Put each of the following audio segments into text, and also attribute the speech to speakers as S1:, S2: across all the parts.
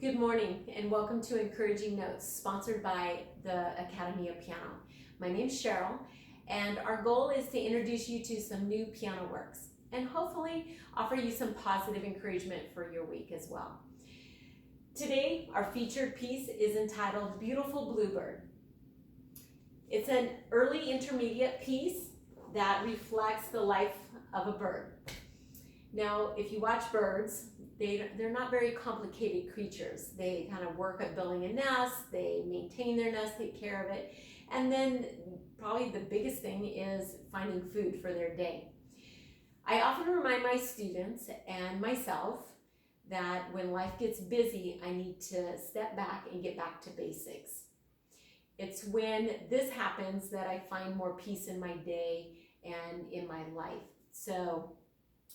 S1: Good morning and welcome to Encouraging Notes, sponsored by the Academy of Piano. My name's Cheryl and our goal is to introduce you to some new piano works and hopefully offer you some positive encouragement for your week as well. Today our featured piece is entitled Beautiful Bluebird. It's an early intermediate piece that reflects the life of a bird. Now, if you watch birds, they're not very complicated creatures. They kind of work at building a nest, they maintain their nest, take care of it, and then probably the biggest thing is finding food for their day. I often remind my students and myself that when life gets busy, I need to step back and get back to basics. It's when this happens that I find more peace in my day and in my life. So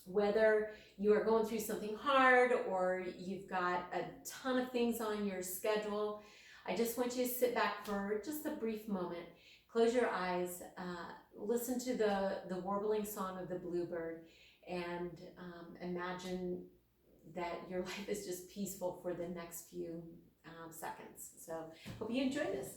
S1: whether you are going through something hard or you've got a ton of things on your schedule, I just want you to sit back for just a brief moment, close your eyes, listen to the warbling song of the bluebird, and imagine that your life is just peaceful for the next few seconds. So hope you enjoy this.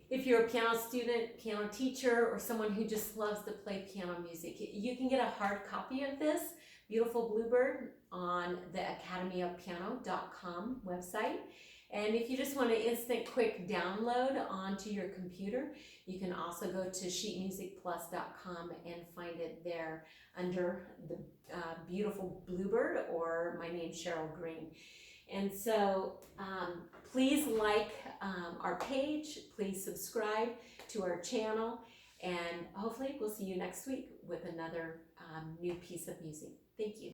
S1: If you're a piano student, piano teacher, or someone who just loves to play piano music, you can get a hard copy of this Beautiful Bluebird on the academyofpiano.com website. And if you just want an instant quick download onto your computer, you can also go to sheetmusicplus.com and find it there under the Beautiful Bluebird or my name, Cheryl Green. And so please like our page, please subscribe to our channel, and hopefully we'll see you next week with another new piece of music. Thank you.